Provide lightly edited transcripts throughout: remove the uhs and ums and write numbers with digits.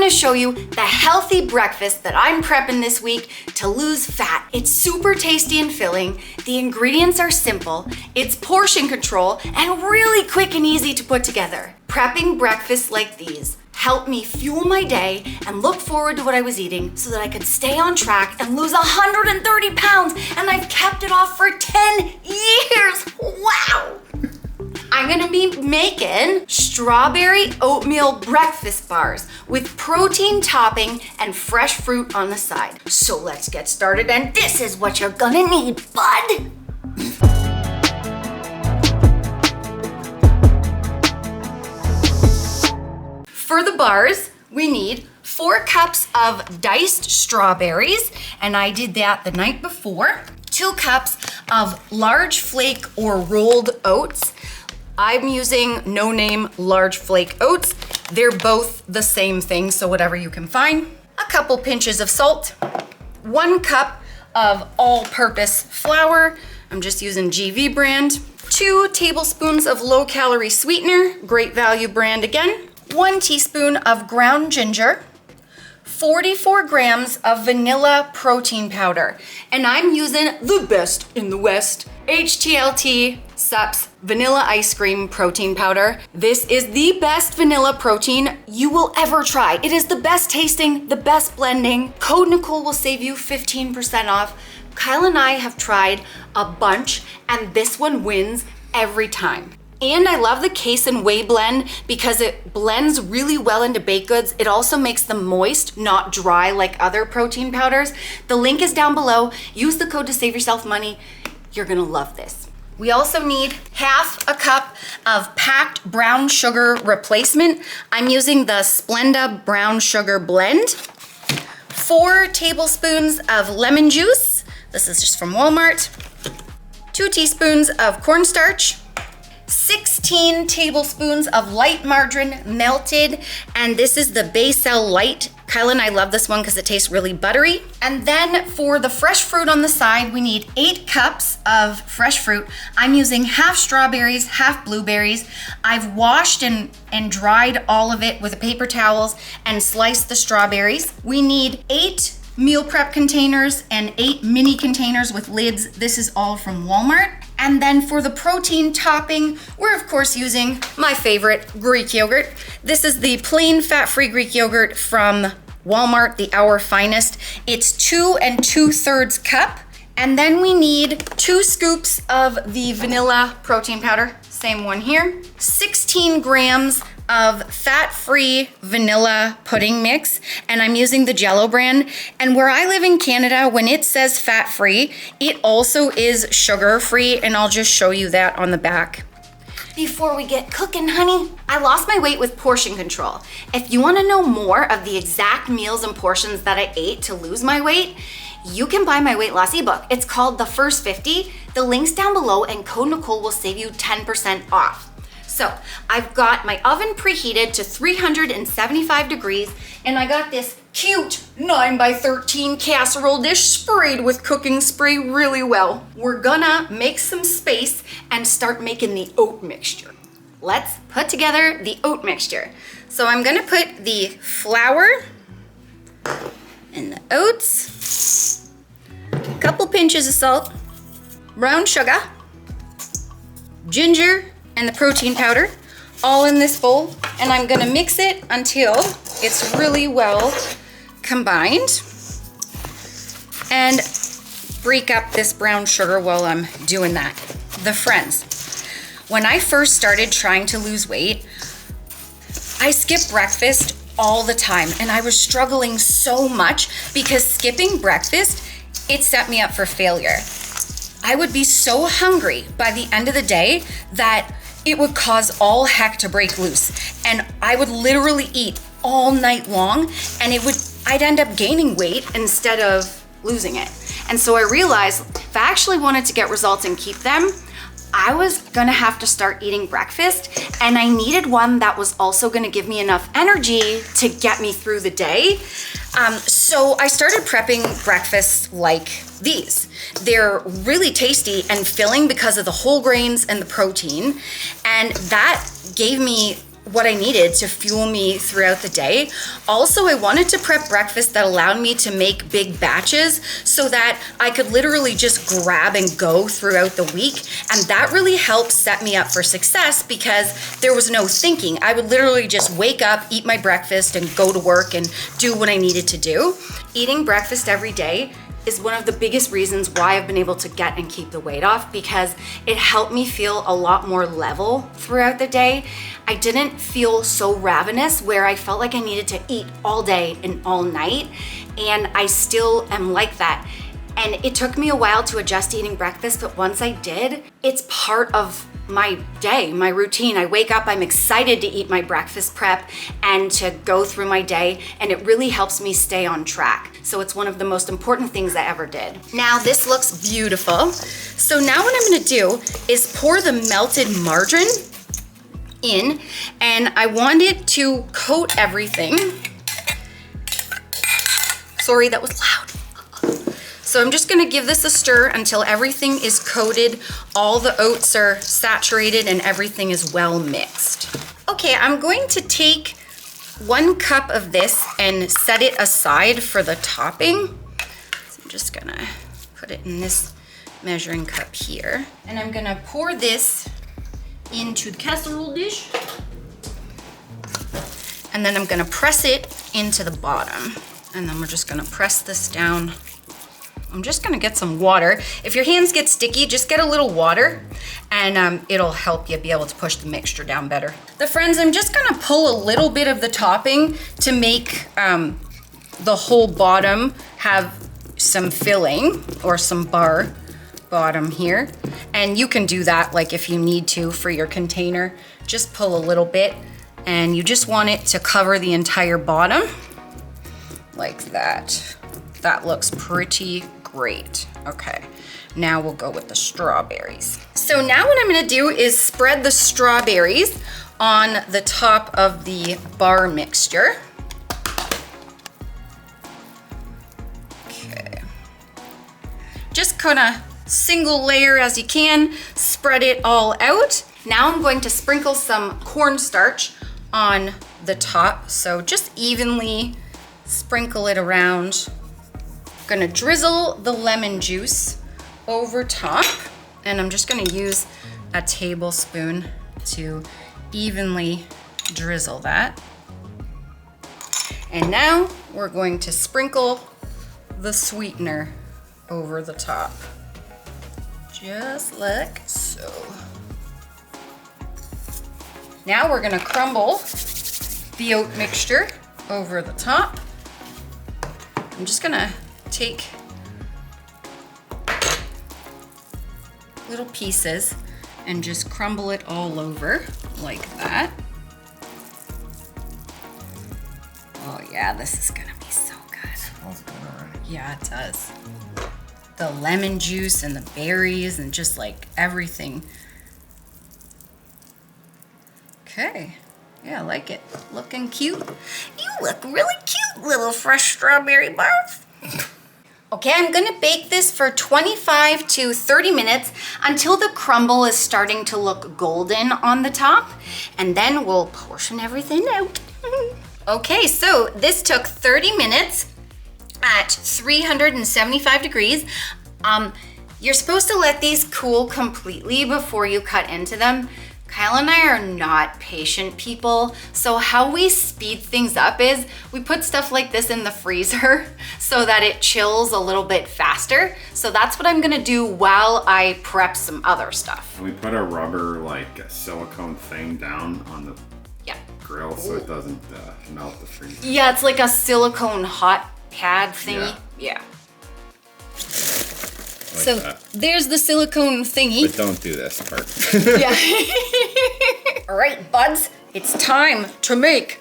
gonna show you the healthy breakfast that I'm prepping this week to lose fat. It's super tasty and filling, the ingredients are simple, it's portion control, and really quick and easy to put together. Prepping breakfasts like these helped me fuel my day and look forward to what I was eating so that I could stay on track and lose 130 pounds, and I've kept it off for 10 years. Wow! I'm gonna be making strawberry oatmeal breakfast bars with protein topping and fresh fruit on the side. So let's get started, and this is what you're gonna need, bud. For the bars, we need 4 cups of diced strawberries, and I did that the night before. 2 cups of large flake or rolled oats. I'm using No Name large flake oats. They're both the same thing, so whatever you can find. A couple pinches of salt. 1 cup of all-purpose flour. I'm just using GV brand. 2 tablespoons of low-calorie sweetener, Great Value brand again. 1 teaspoon of ground ginger. 44 grams of vanilla protein powder. And I'm using the best in the West, HTLT Sups Vanilla Ice Cream Protein Powder. This is the best vanilla protein you will ever try. It is the best tasting, the best blending. Code Nicole will save you 15% off. Kyle and I have tried a bunch, and this one wins every time. And I love the Case and Whey blend because it blends really well into baked goods. It also makes them moist, not dry like other protein powders. The link is down below. Use the code to save yourself money. You're gonna love this. We also need half a cup of packed brown sugar replacement. I'm using the Splenda brown sugar blend. 4 tablespoons of lemon juice. This is just from Walmart. 2 teaspoons of cornstarch. 16 tablespoons of light margarine melted, and this is the Baysell Light. Kyle and I love this one because it tastes really buttery. And then for the fresh fruit on the side, we need 8 cups of fresh fruit. I'm using half strawberries, half blueberries. I've washed and dried all of it with paper towels and sliced the strawberries. We need 8 meal prep containers and 8 mini containers with lids. This is all from Walmart. And then for the protein topping, we're of course using my favorite, Greek yogurt. This is the plain fat-free Greek yogurt from Walmart, the Our Finest. It's 2 2/3 cup. And then we need 2 scoops of the vanilla protein powder, same one here. 16 grams of fat-free vanilla pudding mix, and I'm using the Jello brand. And where I live in Canada, when it says fat-free, it also is sugar-free, and I'll just show you that on the back. Before we get cooking, honey, I lost my weight with portion control. If you wanna know more of the exact meals and portions that I ate to lose my weight, you can buy my weight loss ebook. It's called The First 50. The link's down below, and Code Nicole will save you 10% off. So I've got my oven preheated to 375 degrees, and I got this cute 9x13 casserole dish sprayed with cooking spray really well. We're gonna make some space and start making the oat mixture. Let's put together the oat mixture. So I'm gonna put the flour and the oats, a couple pinches of salt, brown sugar, ginger, and the protein powder all in this bowl, and I'm gonna mix it until it's really well combined, and break up this brown sugar while I'm doing that. The friends, when I first started trying to lose weight, I skipped breakfast all the time, and I was struggling so much because skipping breakfast, it set me up for failure. I would be so hungry by the end of the day that it would cause all heck to break loose. And I would literally eat all night long, and I'd end up gaining weight instead of losing it. And so I realized if I actually wanted to get results and keep them, I was gonna have to start eating breakfast, and I needed one that was also gonna give me enough energy to get me through the day. So I started prepping breakfasts like these. They're really tasty and filling because of the whole grains and the protein, and that gave me what I needed to fuel me throughout the day. Also, I wanted to prep breakfast that allowed me to make big batches so that I could literally just grab and go throughout the week. And that really helped set me up for success because there was no thinking. I would literally just wake up, eat my breakfast, and go to work and do what I needed to do. Eating breakfast every day is one of the biggest reasons why I've been able to get and keep the weight off, because it helped me feel a lot more level throughout the day. I didn't feel so ravenous where I felt like I needed to eat all day and all night, and I still am like that. And it took me a while to adjust to eating breakfast, but once I did, it's part of my day, my routine. I wake up, I'm excited to eat my breakfast prep and to go through my day, and it really helps me stay on track. So it's one of the most important things I ever did. Now this looks beautiful. So now what I'm gonna do is pour the melted margarine in, and I want it to coat everything. Sorry, that was loud. So I'm just gonna give this a stir until everything is coated, all the oats are saturated, and everything is well mixed. Okay, I'm going to take 1 cup of this and set it aside for the topping. So I'm just gonna put it in this measuring cup here. And I'm gonna pour this into the casserole dish. And then I'm gonna press it into the bottom. And then we're just gonna press this down. I'm just gonna get some water. If your hands get sticky, just get a little water and it'll help you be able to push the mixture down better. Friends, I'm just gonna pull a little bit of the topping to make the whole bottom have some filling, or some bar bottom here. And you can do that like if you need to for your container. Just pull a little bit, and you just want it to cover the entire bottom like that. That looks pretty great. Okay, now we'll go with the strawberries. So now what I'm gonna do is spread the strawberries on the top of the bar mixture. Okay. Just kinda single layer as you can, spread it all out. Now I'm going to sprinkle some cornstarch on the top. So just evenly sprinkle it around. Gonna drizzle the lemon juice over top, and I'm just gonna use a tablespoon to evenly drizzle that. And now we're going to sprinkle the sweetener over the top, just like so. Now we're gonna crumble the oat mixture over the top. I'm just gonna take little pieces and just crumble it all over like that. Oh yeah, this is gonna be so good. Smells good already. Yeah, it does. The lemon juice and the berries and just like everything. Okay, yeah, I like it. Looking cute. You look really cute, little fresh strawberry bars. Okay, I'm gonna bake this for 25 to 30 minutes until the crumble is starting to look golden on the top, and then we'll portion everything out. Okay, so this took 30 minutes at 375 degrees. You're supposed to let these cool completely before you cut into them. Kyle and I are not patient people, so how we speed things up is we put stuff like this in the freezer so that it chills a little bit faster. So that's what I'm gonna do while I prep some other stuff. And we put a rubber, like a silicone thing down on the grill so it doesn't melt the freezer. Yeah, it's like a silicone hot pad thingy. Yeah. Like So that. there's the silicone thingy. But don't do this part. Yeah. All right, buds, it's time to make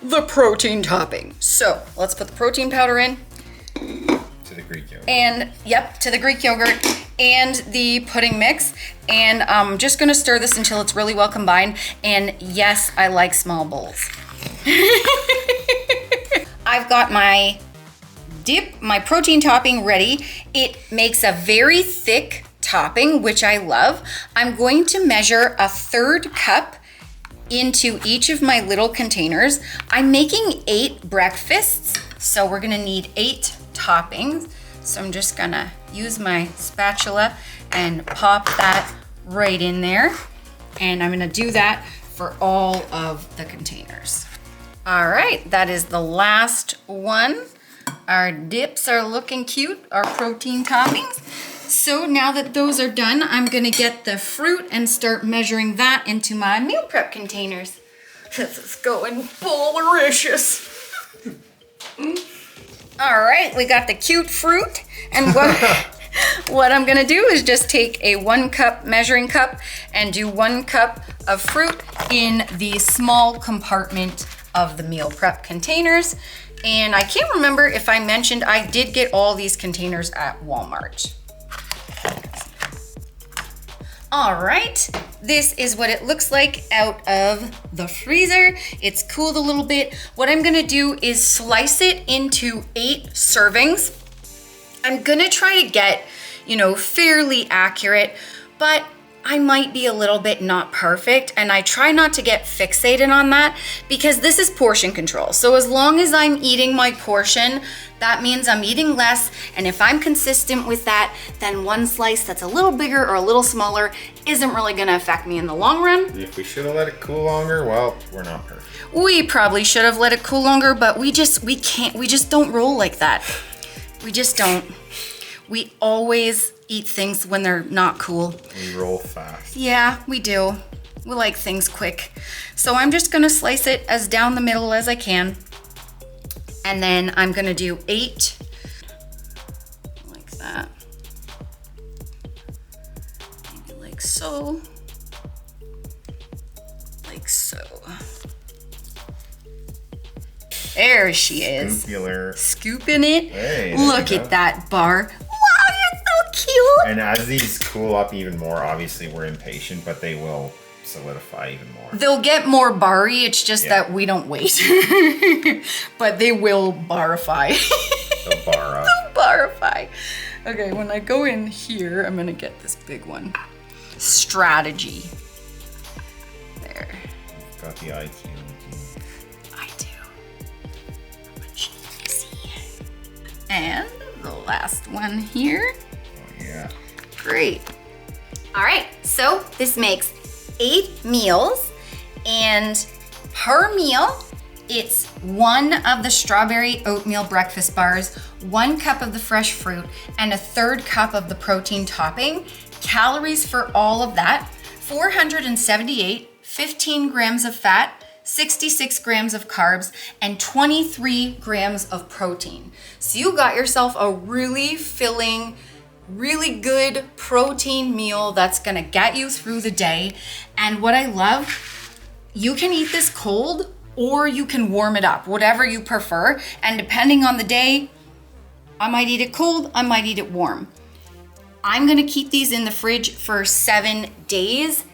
the protein topping. So let's put the protein powder in. To the Greek yogurt. And yep, to the Greek yogurt and the pudding mix. And I'm just gonna stir this until it's really well combined. And yes, I like small bowls. I've got my dip, my protein topping ready. It makes a very thick topping, which I love. I'm going to measure a 1/3 cup into each of my little containers. I'm making 8 breakfasts, so we're gonna need 8 toppings. So I'm just gonna use my spatula and pop that right in there. And I'm gonna do that for all of the containers. All right, that is the last one. Our dips are looking cute, our protein toppings. So now that those are done, I'm gonna get the fruit and start measuring that into my meal prep containers. This is going ballricious. All right, we got the cute fruit, and what I'm gonna do is just take a 1 cup measuring cup and do 1 cup of fruit in the small compartment of the meal prep containers. And I can't remember if I mentioned I did get all these containers at Walmart. All right, this is what it looks like out of the freezer. It's cooled a little bit. What I'm gonna do is slice it into 8 servings. I'm gonna try to get, fairly accurate, but I might be a little bit not perfect, and I try not to get fixated on that because this is portion control. So as long as I'm eating my portion, that means I'm eating less, and if I'm consistent with that, then 1 slice that's a little bigger or a little smaller isn't really gonna affect me in the long run. If we should have let it cool longer, well, we're not perfect. We probably should have let it cool longer, but we just don't roll like that. We just don't. We always eat things when they're not cool. We roll fast. Yeah, we do. We like things quick. So I'm just gonna slice it as down the middle as I can. And then I'm gonna do 8, like that. Maybe like so. Like so. There she is. Scoopular. Scooping it. Hey, look at that bar. Wow, you're so cute. And as these cool up even more, obviously we're impatient, but they will solidify even more. They'll get more barry, it's just that we don't wait. But they will barify. They'll bar up. They'll barify. Okay, when I go in here, I'm gonna get this big one. Strategy. There. Got the IQ. I do. I'm a genius. And the last one here. Oh yeah. Great. All right, so this makes 8 meals, and per meal, it's 1 of the strawberry oatmeal breakfast bars, 1 cup of the fresh fruit, and a 1/3 cup of the protein topping. Calories for all of that, 478, 15 grams of fat, 66 grams of carbs, and 23 grams of protein. So you got yourself a really filling, really good protein meal that's gonna get you through the day. And what I love, you can eat this cold or you can warm it up, whatever you prefer. And depending on the day, I might eat it cold, I might eat it warm. I'm gonna keep these in the fridge for 7 days.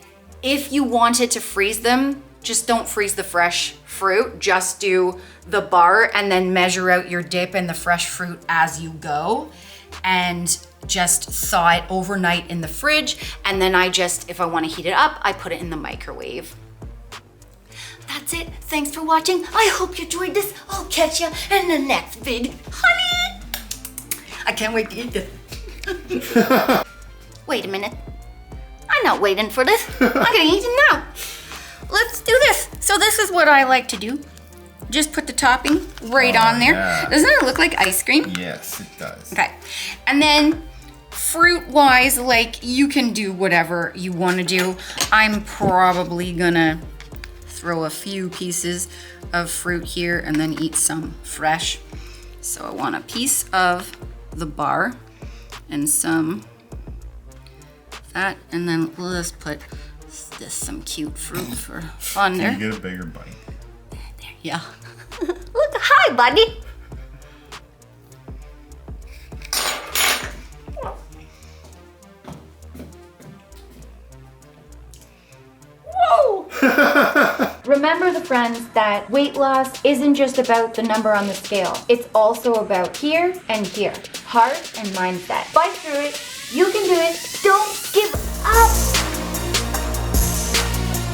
If you wanted to freeze them, just don't freeze the fresh fruit, just do the bar and then measure out your dip and the fresh fruit as you go. And just thaw it overnight in the fridge, and then if I want to heat it up, I put it in the microwave. That's it. Thanks for watching. I hope you enjoyed this. I'll catch you in the next vid. Honey! I can't wait to eat this. Wait a minute. I'm not waiting for this. I'm gonna eat it now. Let's do this. So this is what I like to do. Just put the topping right on there. Yeah. Doesn't it look like ice cream? Yes, it does. Okay. And then fruit-wise, you can do whatever you want to do. I'm probably gonna throw a few pieces of fruit here and then eat some fresh. So I want a piece of the bar and some of that, and then let's put some cute fruit for fun there. You get a bigger bite. Yeah. Look, hi, buddy. Whoa! Remember, the friends, that weight loss isn't just about the number on the scale. It's also about here and here. Heart and mindset. Fight through it. You can do it. Don't give up.